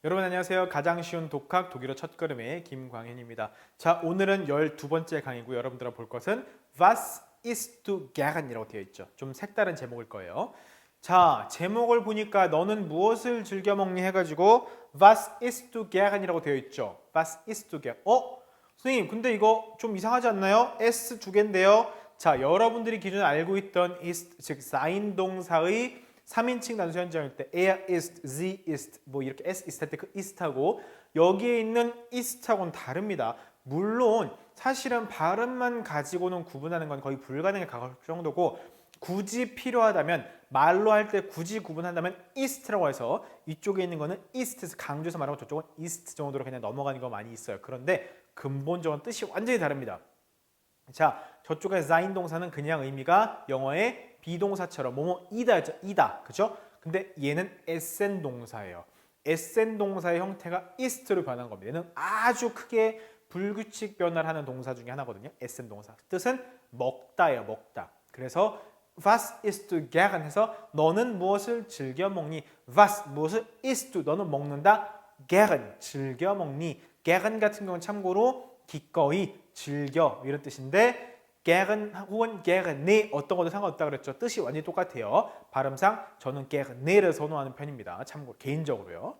여러분 안녕하세요. 가장 쉬운 독학 독일어 첫걸음의 김광현입니다. 자, 오늘은 12번째 강의고 여러분들과 볼 것은 Was isst du gern? 이라고 되어 있죠. 좀 색다른 제목일 거예요. 자, 제목을 보니까 너는 무엇을 즐겨 먹니 해가지고 Was isst du gern? 이라고 되어 있죠. Was isst du gern? 선생님 근데 이거 좀 이상하지 않나요? S 두 개인데요. 자, 여러분들이 기존에 알고 있던 ist, 즉 sein 동사의 3인칭 단수 현장일 때 er ist, sie ist 뭐 이렇게 s ist 할 때 그 ist하고 여기에 있는 ist하고는 다릅니다. 물론 사실은 발음만 가지고는 구분하는 건 거의 불가능에 가까울 정도고 굳이 필요하다면 말로 할 때 굳이 구분한다면 ist라고 해서 이쪽에 있는 거는 ist에서 강조해서 말하고 저쪽은 ist 정도로 그냥 넘어가는 거 많이 있어요. 그런데 근본적인 뜻이 완전히 다릅니다. 자, 저쪽에 sein 동사는 그냥 의미가 영어의 비동사처럼 뭐뭐 이다였죠. 이다. 그죠? 근데 얘는 에센 동사예요. 에센 동사의 형태가 ist로 변한 겁니다. 얘는 아주 크게 불규칙 변화를 하는 동사 중에 하나거든요. 에센 동사. 뜻은 먹다예요. 먹다. 그래서 Was isst du gern 해서 너는 무엇을 즐겨 먹니? Was 무엇을 isst du 너는 먹는다. gern 즐겨 먹니? gern 같은 경우는 참고로 기꺼이 즐겨 이런 뜻인데 gern 혹은 gerne 어떤 것도 상관없다 그랬죠. 뜻이 완전히 똑같아요. 발음상 저는 gerne를 선호하는 편입니다. 참고로 개인적으로요.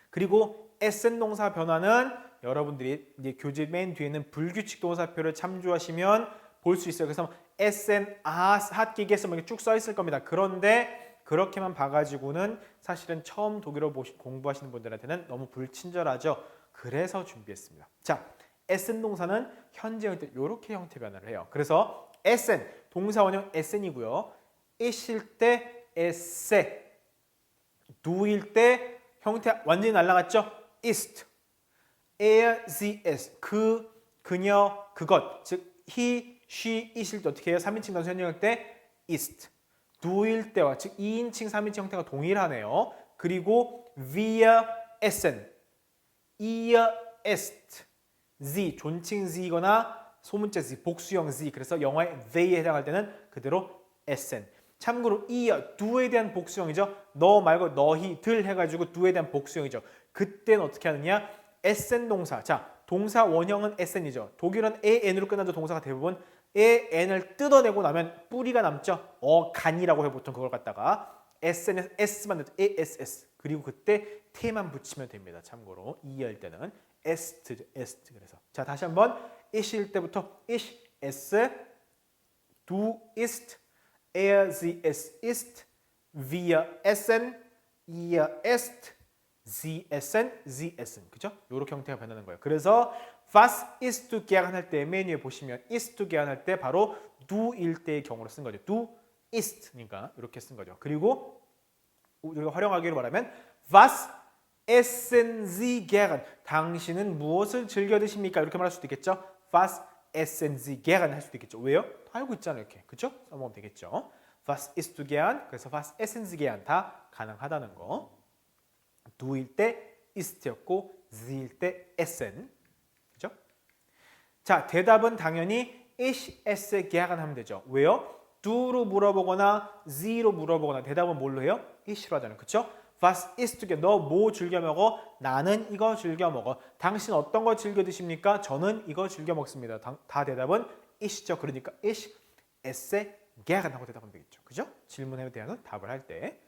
그리고 에센 동사 변화는 여러분들이 이제 교재 맨 뒤에 있는 불규칙 동사표를 참조하시면 볼 수 있어요. 그래서 에센, as, hat, gegessen 이렇게 쭉 써 있을 겁니다. 그런데 그렇게만 봐가지고는 사실은 처음 독일어 공부하시는 분들한테는 너무 불친절하죠. 그래서 준비했습니다. 자, 에센 동사는 현재일 때 이렇게 형태 변화를 해요. 그래서 에센, 동사 원형 에센이고요. is일 때 에세, do일 때 형태 완전히 날라갔죠? ist, er, sie, es, 그, 그녀, 그것, 즉 he, she, it일 때 어떻게 해요? 3인칭 단수 현재일 때 ist, do일 때와 즉 2인칭, 3인칭 형태가 동일하네요. 그리고 wir essen, ihr esst, sie, 존칭 she거나 소문자 she, 복수형 she. 그래서 영어의 they에 해당할 때는 그대로 essen. 참고로 ihr, do에 대한 복수형이죠. 너 말고 너희들 해가지고 do에 대한 복수형이죠. 그때는 어떻게 하느냐? essen 동사. 자, 동사 원형은 essen이죠. 독일은 en으로 끝나죠. 동사가 대부분 en을 뜯어내고 나면 뿌리가 남죠. 간이라고 해 보통 그걸 갖다가 essen에서 s만 넣죠. ess. 그리고 그때 t만 붙이면 됩니다. 참고로 이해할 때는 est, est. 그래서 자, 다시 한번 is일 때부터 ich, es, du isst, er, sie, es ist, wir essen, ihr esst, sie essen, sie essen. 그죠? 이렇게 형태가 변하는 거예요. 그래서 was isst du gern 할 때 메뉴에 보시면 isst du gern 할 때 바로 do일 때의 경우로 쓴 거죠. du isst니까 이렇게 쓴 거죠. 그리고 우리가 활용하기로 말하면 was essen Sie gern? 당신은 무엇을 즐겨 드십니까? 이렇게 말할 수도 있겠죠. Was essen Sie gern 할 수도 있겠죠. 왜요? 알고 있잖아요. 이렇게. 그렇죠? 써먹으면 되겠죠. Was isst du gern? 그래서 was essen Sie gern? 다 가능하다는 거. do일 때 ist였고 sie일 때 essen. 그렇죠? 자, 대답은 당연히 ich esse gern 하면 되죠. 왜요? do로 물어보거나 sie로 물어보거나 대답은 뭘로 해요? ich로 하잖아요. 그렇죠? Was isst du gern? 너 뭐 즐겨 먹어? 나는 이거 즐겨 먹어. 당신 어떤 거 즐겨 드십니까? 저는 이거 즐겨 먹습니다. 다 대답은 ich죠. 그러니까 ich esse gern 하고 대답하면 되겠죠. 그죠? 질문에 대한 답을 할 때.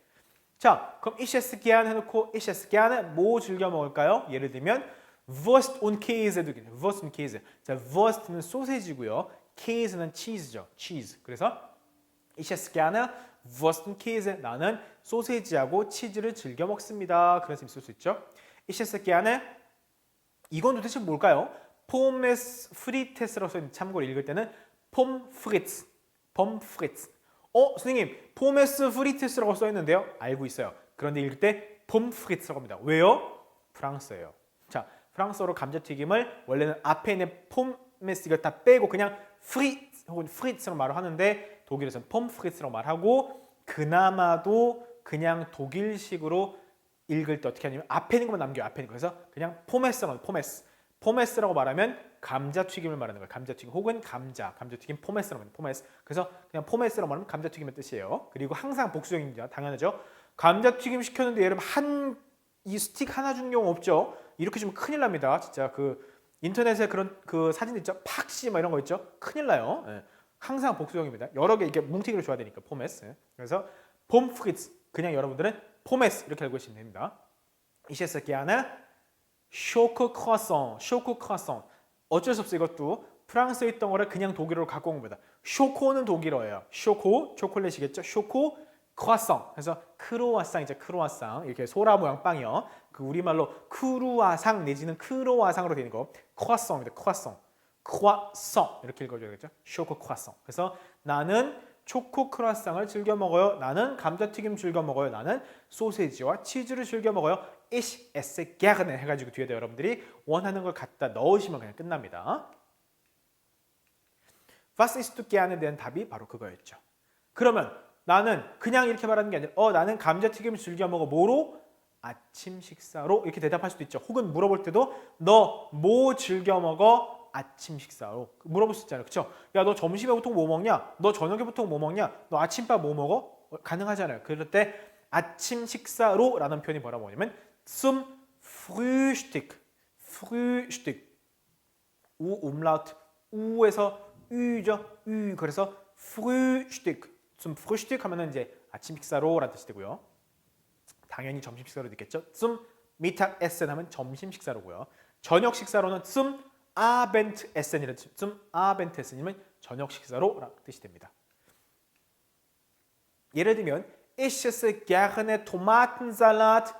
자, 그럼 ich esse gern 해놓고 ich esse gern 뭐 즐겨 먹을까요? 예를 들면 Wurst und Käse. Wurst und Käse. 자, Wurst는 소세지고요. Käse는 치즈죠. 치즈. 그래서 ich esse gerne Wurst und Käse. 나는 소세지하고 치즈를 즐겨 먹습니다. 그런 셈이 쓸 수 있죠. Ich esse gerne. 이건 도대체 뭘까요? Pommes frites라고 써있는 참고로 읽을 때는 Pommes frites. Pommes frites. 선생님, Pommes frites라고 써있는데요. 알고 있어요. 그런데 읽을 때 Pommes frites라고 합니다. 왜요? 프랑스예요. 자, 프랑스어로 감자튀김을 원래는 앞에 있는 Pommes 이걸 다 빼고 그냥 frites 혹은 frites라고 말을 하는데 독일에서는 Pommes frites라고 말하고 그나마도 그냥 독일식으로 읽을 때 어떻게 하냐면 앞에 있는 것만 남겨요. 앞에 있는 거. 그래서 그냥 포메스라고 포메스. 포메스라고 말하면 감자튀김을 말하는 거예요. 감자튀김 혹은 감자튀김 포메스라고 합니다. 포메스. 그래서 그냥 포메스라고 말하면 감자튀김의 뜻이에요. 그리고 항상 복수형입니다. 당연하죠. 감자튀김 시켰는데 예를 들면 한 이 스틱 하나 주는 경우 없죠. 이렇게 주면 큰일 납니다. 진짜 그 인터넷에 그런 그 사진 있죠. 팍시 막 이런 거 있죠. 큰일 나요. 예. 항상 복수형입니다. 여러 개 이렇게 뭉티기로 줘야 되니까 포메스. 예. 그래서 폼프리츠 그냥 여러분들은 포메스 이렇게 알고 계시면 됩니다. 이셰스 게아나 쇼크 크루아상, 쇼크 크루아상. 어쩔 수 없어 이것도 프랑스에 있던 거를 그냥 독일어로 갖고 온 겁니다. 쇼코는 독일어예요. 쇼코 초콜릿이겠죠. 쇼코 크루아상. 그래서 크로와상이죠. 크로와상. 이렇게 소라 모양 빵이요. 그 우리말로 크루아상 내지는 크로와상으로 되는 거. 크루아상입니다. 크루아상. 크루아상 이렇게 읽어줘야겠죠. 쇼코 크루아상. 그래서 나는 초코 크루아상을 즐겨 먹어요. 나는 감자튀김 즐겨 먹어요. 나는 소세지와 치즈를 즐겨 먹어요. Ich esse gerne 해가지고 뒤에다 여러분들이 원하는 걸 갖다 넣으시면 그냥 끝납니다. Was isst du gerne? 대한 답이 바로 그거였죠. 그러면 나는 그냥 이렇게 말하는 게 아니라 나는 감자튀김을 즐겨 먹어. 뭐로? 아침 식사로 이렇게 대답할 수도 있죠. 혹은 물어볼 때도 너 뭐 즐겨 먹어? 아침 식사로 물어볼 수 있잖아요. 그렇죠? 야, 너 점심에 보통 뭐 먹냐? 너 저녁에 보통 뭐 먹냐? 너 아침밥 뭐 먹어? 가능하잖아요. 그럴 때 아침 식사로 라는 표현이 뭐라고 하냐면 zum Frühstück. Frühstück. 우 umlaut 우에서 ü죠. ü. 그래서 Frühstück. zum Frühstück 하면은 이제 아침 식사로라는 뜻이 되고요. 당연히 점심 식사로 듣겠죠. zum Mittagessen 하면 점심 식사로고요. 저녁 식사로는 zum Abendessen이라는 뜻. zum Abendessen이면 저녁 식사로라는 뜻이 됩니다. 예를 들면 Ich esse gerne Tomatensalat.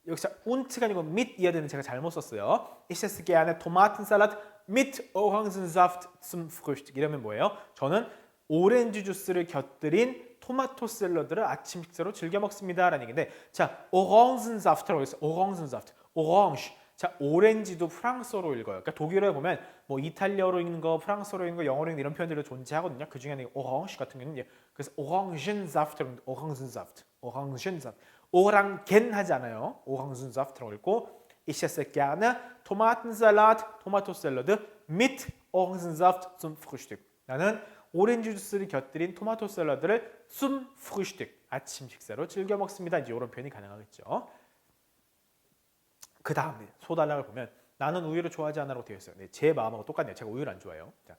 여기서 unt가 아니고 mit 이어야 되는 제가 잘못 썼어요. Ich esse gerne Tomatensalat mit Orangensaft zum Frühstück. 이러면 뭐예요? 저는 오렌지 주스를 곁들인 토마토 샐러드를 아침 식사로 즐겨 먹습니다. 라는 얘기인데 자, Orangensaft라고 했어요. Orangensaft. 오랑지. 자, 오렌지도 프랑스어로 읽어요. 그러니까 독일어에 보면 뭐 이탈리아어로 읽는 거, 프랑스어로 읽는 거, 영어로 읽는 이런 표현들도 존재하거든요. 그 중에 오랑지 같은 경우는 그래서 Orangensaft라고 합니다. Orangensaft. Orangensaft. 오랑겐 하지 않아요. Orangensaft라고 읽고 Ich esse gerne Tomatensalat, 토마토 샐러드 mit Orangensaft zum Frühstück. 나는 오렌지 주스를 곁들인 토마토 샐러드를 zum Frühstück, 아침 식사로 즐겨 먹습니다. 이제 이런 표현이 가능하겠죠. 그 다음에 소달락을 보면 나는 우유를 좋아하지 않아라고 되어 있어요. 네, 제 마음하고 똑같네요. 제가 우유를 안 좋아해요. 자,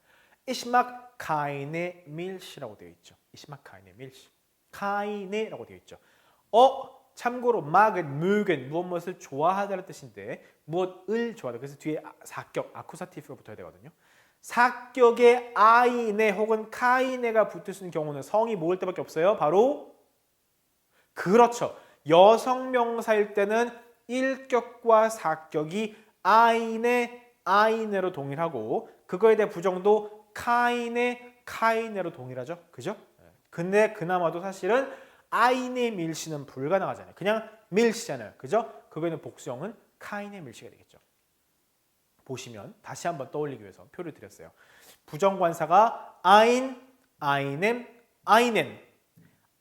Ich mag keine Milch라고 되어 있죠. Ich mag keine Milch. keine라고 되어 있죠. 참고로 mag은 mögen 무엇을 좋아하다는 뜻인데 무엇을 좋아하다. 그래서 뒤에 사격 아쿠사티브가 붙어야 되거든요. 사격에 아이네 혹은 카이네가 붙을 수 있는 경우는 성이 모을 때밖에 없어요. 바로 그렇죠. 여성 명사일 때는 일격과 사격이 아이네, 아이네로 동일하고 그거에 대한 부정도 카이네, 카이네로 동일하죠. 그죠? 근데 그나마도 사실은 아이네 밀시는 불가능하잖아요. 그냥 밀시잖아요. 그죠? 그거에는 복수형은 카이네 밀시가 되겠죠. 보시면 다시 한번 떠올리기 위해서 표를 드렸어요. 부정관사가 ein, einem, einen,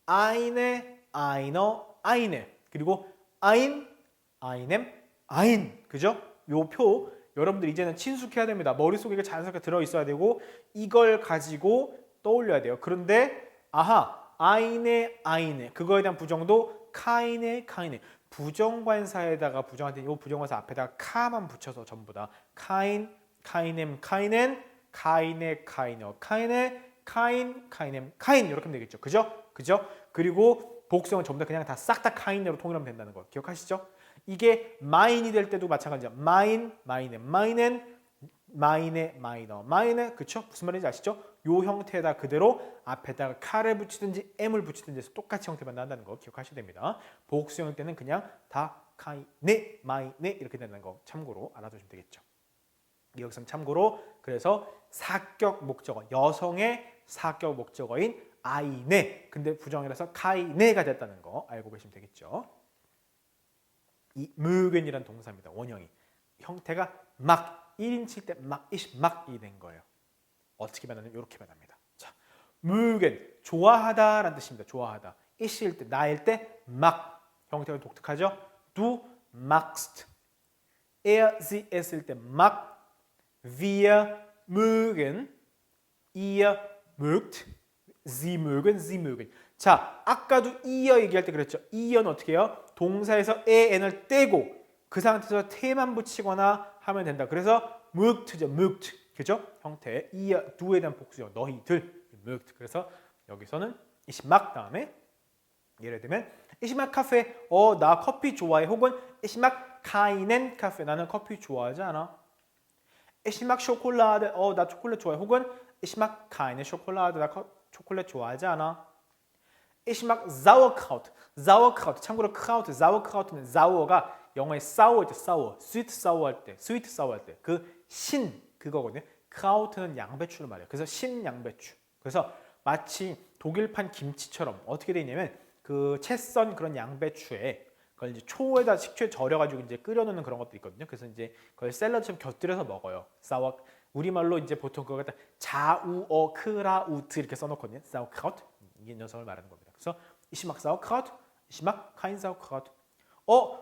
eine, einer, eine 그리고 ein, einem, ein 그죠? 요 표 여러분들 이제는 친숙해야 됩니다. 머릿속에 자연스럽게 들어있어야 되고 이걸 가지고 떠올려야 돼요. 그런데 eine, eine 그거에 대한 부정도 keine, keine 부정관사에다가 부정할 때 이 부정관사 앞에다가 카만 붙여서 전부 다 kein, keinem, keinen, keine, keiner, keine, kein, keinem, kein 이렇게 하면 되겠죠. 그죠? 그죠? 그리고 복수형은 전부 다 그냥 다 싹 다 kein으로 통일하면 된다는 거 기억하시죠? 이게 mine이 될 때도 마찬가지야. mine, mine, meinen, meine, meiner, meine 그쵸? 무슨 말인지 아시죠? 요 형태에다 그대로 앞에다가 카를 붙이든지 m을 붙이든지 해서 똑같이 형태만 나온다는 거 기억하셔야 됩니다. 복수형 때는 그냥 다 카이네, 마이네 이렇게 된다는 거 참고로 알아두시면 되겠죠. 여기서 참고로 그래서 사격 목적어, 여성의 사격 목적어인 아이네 근데 부정이라서 카이네가 됐다는 거 알고 계시면 되겠죠. 이 mögen이란 동사입니다. 원형이. 형태가 막 1인 칠 때 막 막이 된 거예요. 어떻게 변하냐면 이렇게 변합니다. 자, mögen 좋아하다라는 뜻입니다. 좋아하다. 이시일 때 나일 때 막 형태가 독특하죠. Du magst. sie 했을 때 mag. wir mögen. ihr mögt. sie mögen. 자, 아까도 이어 얘기할 때 그랬죠. 이어는 어떻게 해요? 동사에서 n을 떼고 그 상태에서 태만 붙이거나 하면 된다. 그래서 묵트죠. 묵트. 그죠? 형태. 이어, 두에 대한 복수죠. 너희들. 묵트. 그래서 여기서는 이시막 다음에 예를 들면 이시막 카페. 나 커피 좋아해. 혹은 이시막 카이넨 카페. 나는 커피 좋아하지 않아. 이시막 쇼콜라드. 나 초콜릿 좋아해. 혹은 이시막 카이넨 쇼콜라드. 나 초콜릿 좋아하지 않아. Ich mag Sauerkraut. Sauerkraut. 참고로 kraut, Sauerkraut는 Sauer가 영어의 sour 때 sour, sweet sour 할 때, sweet sour 할 때 그 신 그거거든요. kraut는 양배추를 말해요. 그래서 신 양배추. 그래서 마치 독일판 김치처럼 어떻게 돼 있냐면 그 채 썬 그런 양배추에 그걸 이제 초에다 식초에 절여가지고 이제 끓여놓는 그런 것도 있거든요. 그래서 이제 그걸 샐러드처럼 곁들여서 먹어요. 사워 우리말로 이제 보통 그거 갖다 자우어 크라우트 이렇게 써놓거든요. 사우크라우트 이 녀석을 말하는 겁니다. 그래서 이시막 사우크라우트, 이시막 카인 사우크라우트.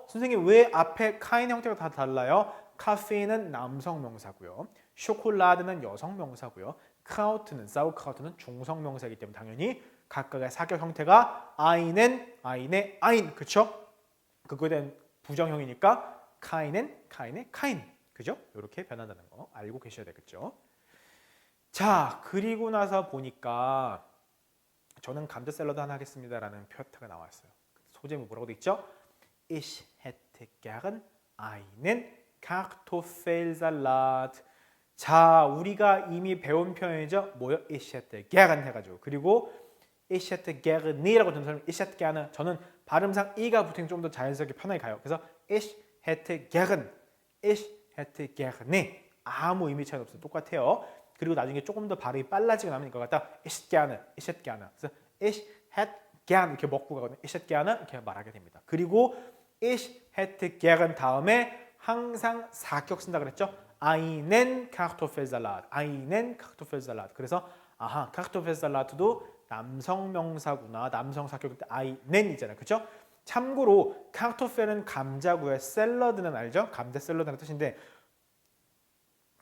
선생님 왜 앞에 카인 형태가 다 달라요? 카페인은 남성 명사고요. 쇼콜라드는 여성 명사고요. 크라우트는 사우크라우트는 중성 명사이기 때문에 당연히 각각의 사격 형태가 아인의 아인 그렇죠? 그거에 대한 부정형이니까 카인의 카인 그죠? 이렇게 변한다는 거 알고 계셔야 되겠죠? 자 그리고 나서 보니까 저는 감자 샐러드 하나 하겠습니다라는 표타가 나왔어요. 소제목 뭐라고 돼 있죠? Ich hätte gern einen Kartoffelsalat. 자, 우리가 이미 배운 표현이죠. 뭐요? Ich hätte gern 해가지고 그리고 Ich hätte gern이라고 듣는 사람은 Ich hätte gern. 저는 발음상 이가 붙으면 좀 더 자연스럽게 편하게 가요. 그래서 Ich hätte gern, Ich hätte gerne. 아무 의미 차이 없어요. 똑같아요. 그리고 나중에 조금 더 발음이 빨라지고 나면 이거 갖다 Ich hätte gerne, Ich hätte gerne. 그래서 Ich hätte gern 이렇게 먹고 가거든요. Ich hätte gerne 이렇게 말하게 됩니다. 그리고 Ich hätte gern 다음에 항상 사격 쓴다 그랬죠. Einen Kartoffelsalat, einen Kartoffelsalat. 그래서 아하, Kartoffelsalat도 남성 명사구나. 남성 사격일 때 einen이잖아요. 그렇죠? 참고로 카르토펠은 감자고요. 샐러드는 알죠? 감자 샐러드라는 뜻인데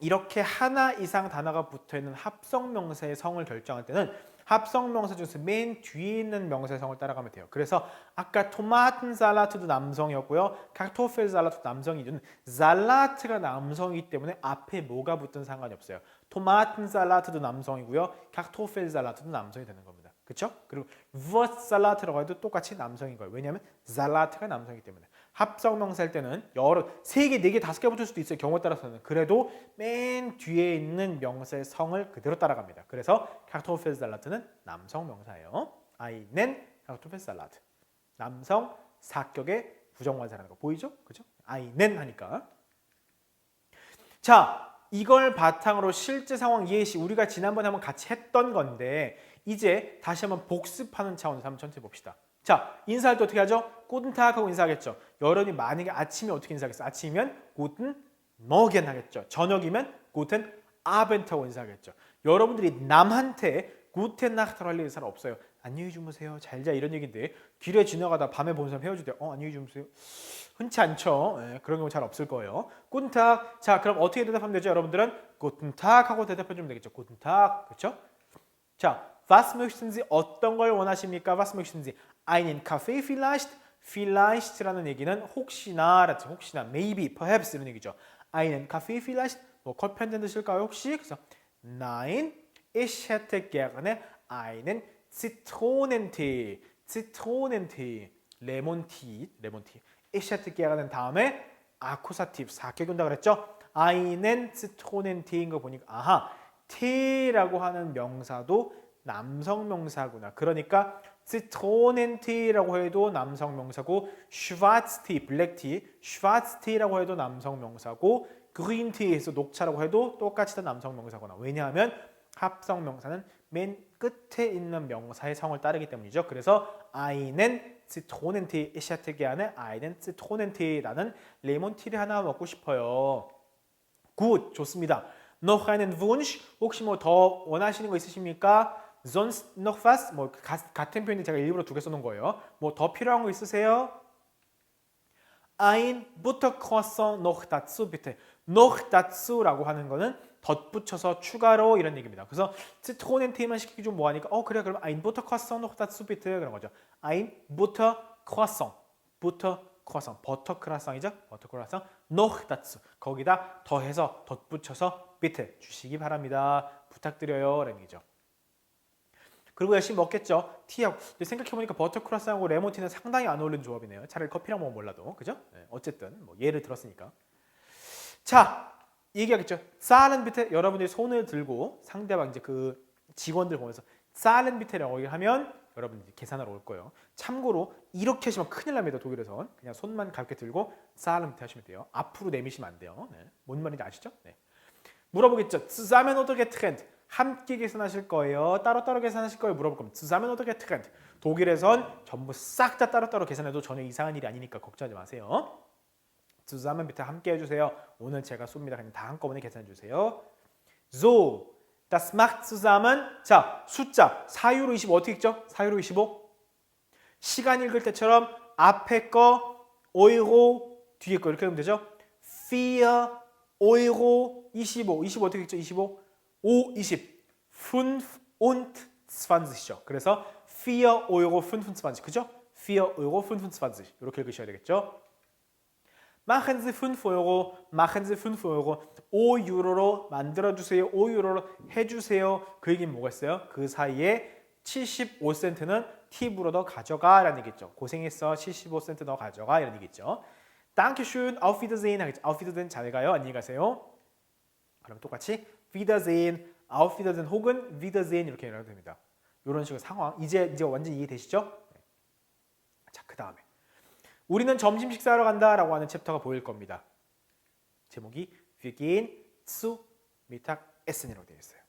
이렇게 하나 이상 단어가 붙어있는 합성명사의 성을 결정할 때는 합성명사 중에서 맨 뒤에 있는 명사의 성을 따라가면 돼요. 그래서 아까 토마튼 살라트도 남성이었고요. 카르토펠 살라트도 남성이든 살라트가 남성이기 때문에 앞에 뭐가 붙든 상관이 없어요. 토마튼 살라트도 남성이고요. 카르토펠 살라트도 남성이 되는 겁니다. 그렇죠? 그리고 vert 살라트라고 해도 똑같이 남성인 거예요. 왜냐하면 살라트가 남성이기 때문에. 합성명사일 때는 여러 3개, 4개, 5개 붙을 수도 있어요. 경우에 따라서는. 그래도 맨 뒤에 있는 명사의 성을 그대로 따라갑니다. 그래서 카르토펠 살라트는 남성 명사예요. einen 카르토펠 살라트. 남성 사격의 부정관사라는 거 보이죠? 그죠? einen 하니까. 자, 이걸 바탕으로 실제 상황 예시 우리가 지난번에 한번 같이 했던 건데 이제 다시 한번 복습하는 차원에서 한번 천천히 봅시다. 자, 인사할 때 어떻게 하죠? 꾸든탁 하고 인사하겠죠. 여러분이 만약에 아침에 어떻게 인사하겠어요? 아침이면 꾸든 머겐 하겠죠. 저녁이면 꾸든 아벤트 하고 인사하겠죠. 여러분들이 남한테 꾸텐 나흐트로 할 일이 잘 없어요. 안녕히 주무세요. 잘 자 이런 얘기인데 길에 지나가다 밤에 보는 사람 헤어질 때 안녕히 주무세요. 흔치 않죠. 그런 경우 잘 없을 거예요. 꾸든탁. 자, 그럼 어떻게 대답하면 되죠? 여러분들은 꾸든탁 하고 대답해 주면 되겠죠. 꾸든탁. 그렇죠? 자, was möchten Sie? 어떤 걸 원하십니까? Was möchten Sie? Einen Kaffee vielleicht? Vielleicht라는 얘기는 혹시나, 혹시나, maybe, perhaps 이런 얘기죠. Einen Kaffee vielleicht? 뭐 커피 한 잔 드실까요? 혹시? 그래서 Nein, ich hätte gerne einen Zitronentee. Zitronentee, 레몬티. Ich hätte gerne 다음에 아쿠사티브, 사격 온다 그랬죠? einen Zitronentee인 거 보니까 아하, tea라고 하는 명사도 남성 명사구나. 그러니까 Zitronentee라고 해도 남성 명사고 Schwarztee, 블랙티, Schwarztee라고 해도 남성 명사고 Greentee에서 녹차라고 해도 똑같이 다 남성 명사구나. 왜냐하면 합성 명사는 맨 끝에 있는 명사의 성을 따르기 때문이죠. 그래서 einen Zitronentee, ich hätte gerne einen Zitronentee라는 레몬티를 하나 먹고 싶어요. 굿, 좋습니다. noch einen Wunsch? 혹시 뭐 더 원하시는 거 있으십니까? sonst noch was? 뭐 같은 표현이 제가 일부러 2개 써놓은 거예요. 뭐 더 필요한 거 있으세요? ein Buttercroissant noch dazu bitte. noch dazu라고 하는 거는 덧붙여서 추가로 이런 얘기입니다. 그래서 트론엔테만 시키기 좀 뭐하니까 그래 그럼 ein Butter Croissant noch dazu bitte 그런 거죠. ein Butter Croissant, Butter Croissant, 버터 크라상이죠. 버터 크라상 noch dazu 거기다 더해서 덧붙여서 bitte 주시기 바랍니다. 부탁드려요 라는 얘기죠. 그리고 열심히 먹겠죠. 티하고 생각해보니까 버터 크라상하고 레몬티는 상당히 안 어울리는 조합이네요. 차라리 커피랑 먹으면 몰라도 그죠? 네, 어쨌든 뭐 예를 들었으니까. 자 얘기하겠죠. zahlen bitte 여러분들이 손을 들고 상대방 이제 그 직원들 보면서 zahlen bitte라고 하면 여러분들이 계산하러 올 거예요. 참고로 이렇게 하시면 큰일 납니다. 독일에선 그냥 손만 가볍게 들고 zahlen bitte 하시면 돼요. 앞으로 내미시면 안 돼요. 네. 뭔 말인지 아시죠? 네. 물어보겠죠. zusammen oder getrennt 함께 계산하실 거예요. 따로따로 계산하실 거예요. 물어볼 겁니다. zusammen oder getrennt 독일에선 전부 싹 다 따로따로 계산해도 전혀 이상한 일이 아니니까 걱정하지 마세요. zusammen bitte 함께 해주세요. 오늘 제가 쏩니다. 그냥 다 한꺼번에 계산해 주세요. So, das macht zusammen. 자, 숫자 4유로 25 어떻게 읽죠? 4유로 25. 시간 읽을 때처럼 앞에 거 오이로 뒤에 거 이렇게 하면 되죠? 4 오이로 25. 25 어떻게 읽죠? 25. 5, 20. 5 und 20죠. 그래서 4 Euro 25. 그죠? 4 Euro 25. 이렇게 읽으셔야 되겠죠? Machen Sie 5 Euro, machen Sie 5 Euro. 5유로로 만들어주세요. 5유로로 해주세요. 그 얘기는 뭐가 있어요? 그 사이에 75센트는 팁으로 더 가져가 라는 얘기겠죠. 고생했어. 75센트 더 가져가 이런 얘기겠죠. Dankeschön, auf Wiedersehen 하겠죠. auf Wiedersehen 잘 가요. 안녕히 가세요. 그럼 똑같이 Wiedersehen, auf Wiedersehen 혹은 Wiedersehen 이렇게 해도 됩니다. 이런 식의 상황. 이제 완전 이해되시죠? 자, 그 다음에 우리는 점심 식사하러 간다라고 하는 챕터가 보일 겁니다. 제목이 Wir gehen zu Mittagessen이라고 되어 있어요.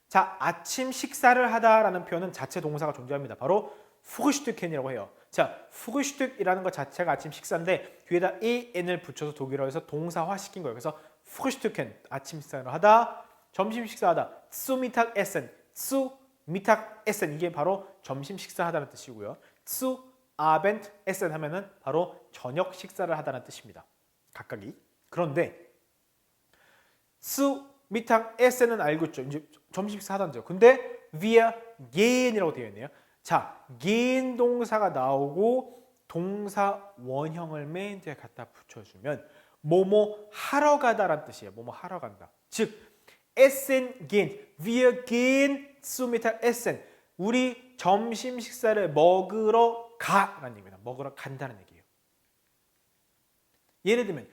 자, 아침 식사를 하다라는 표현은 자체 동사가 존재합니다. 바로 Frühstücken이라고 해요. 자, Frühstück이라는 것 자체가 아침 식사인데 뒤에다 en을 붙여서 독일어에서 동사화 시킨 거예요. 그래서 Frühstücken 아침 식사를 하다, 점심 식사하다. zu Mittagessen, zu Mittagessen 이게 바로 점심 식사하다는 뜻이고요. zu Abendessen 하면은 바로 저녁 식사를 하다는 뜻입니다. 각각이. 그런데 zu Mittagessen은 알고 있죠. 이제 점심 식사 하다는 죠. 근데 wir gehen이라고 되어 있네요. 자, gehen 동사가 나오고 동사 원형을 맨 뒤에 갖다 붙여주면 뭐뭐 하러 가다라는 뜻이에요. 뭐뭐 하러 간다. 즉, essen gehen, wir gehen zu Mittagessen. 우리 점심 식사를 먹으러 가라는 얘기입니다. 먹으러 간다는 얘기예요. 예를 들면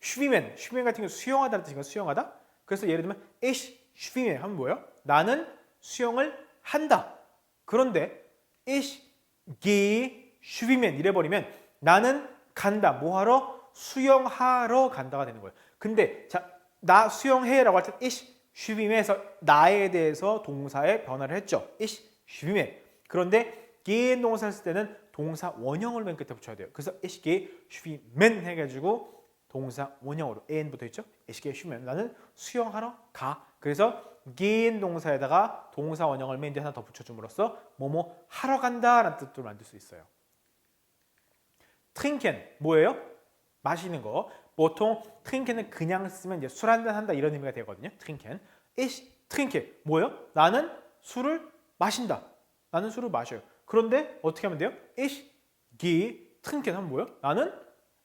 schwimmen, schwimmen 같은 경우 수영하다는 뜻이니까 수영하다. 그래서 예를 들면 ich schwimme 하면 뭐예요? 나는 수영을 한다. 그런데 ich gehe schwimmen 이래버리면 나는 간다. 뭐하러? 수영하러 간다가 되는 거예요. 근데 자, 나 수영해라고 할 때 ich schwimm에서 나에 대해서 동사에 변화를 했죠. ich schwimme. 그런데 gehen 동사 했을 때는 동사 원형을 맨 끝에 붙여야 돼요. 그래서 ich gehe schwimmen 해가지고 동사 원형으로 en 붙어있죠. ich gehe schwimmen. 나는 수영하러 가. 그래서 gehen 동사에다가 동사 원형을 맨 뒤에 하나 더 붙여줌으로써 뭐뭐 하러 간다라는 뜻도 만들 수 있어요. trinken 뭐예요? 마시는 거. 보통 trinken은 그냥 쓰면 이제 술 한잔 한다 이런 의미가 되거든요. trinken. ich trinke 뭐예요? 나는 술을 마신다. 나는 술을 마셔요. 그런데 어떻게 하면 돼요? ich gehe trinken 하면 뭐예요? 나는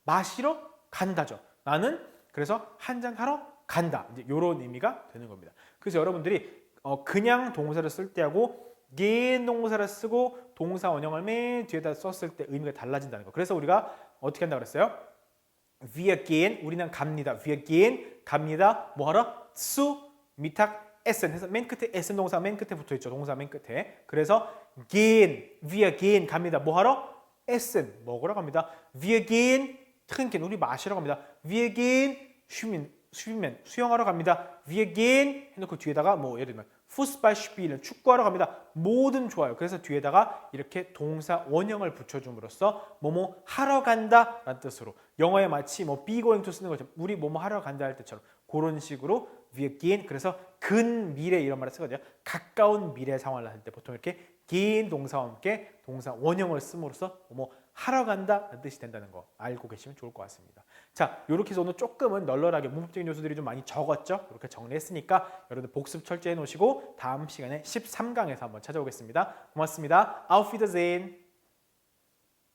마시러 간다죠. 나는 그래서 한잔 하러 간다. 이제 이런 의미가 되는 겁니다. 그래서 여러분들이 그냥 동사를 쓸 때하고 gehen 동사를 쓰고 동사 원형을 맨 뒤에다 썼을 때 의미가 달라진다는 거. 그래서 우리가 어떻게 한다고 그랬어요? Wir gehen 우리는 갑니다. Wir gehen 갑니다. 뭐하러? zu Mittagessen 해서 맨 끝에 essen 동사 맨 끝에 붙어 있죠. 동사 맨 끝에. 그래서 gehen, wir gehen 갑니다. 뭐하러? essen 먹으러 갑니다. Wir gehen trinken 우리 마시러 갑니다. Wir gehen schwimmen 수영하러 갑니다. Wir gehen 해놓고 뒤에다가 뭐 예를 들면 Fußball spielen 축구하러 갑니다. 뭐든 좋아요. 그래서 뒤에다가 이렇게 동사 원형을 붙여줌으로써 뭐뭐 하러 간다 라는 뜻으로 영어에 마치 뭐 be going to 쓰는 것처럼 우리 뭐뭐 하러 간다 할 때처럼 그런 식으로 wir gehen 그래서 근미래 이런 말을 쓰거든요. 가까운 미래 상황을 할 때 보통 이렇게 gehen 동사와 함께 동사 원형을 씀으로써 뭐뭐 하러 간다 라는 뜻이 된다는 거 알고 계시면 좋을 것 같습니다. 자, 이렇게 해서 오늘 조금은 널널하게 문법적인 요소들이 좀 많이 적었죠? 이렇게 정리했으니까 여러분들 복습 철저히 해놓으시고 다음 시간에 13강에서 한번 찾아오겠습니다. 고맙습니다. Auf Wiedersehen.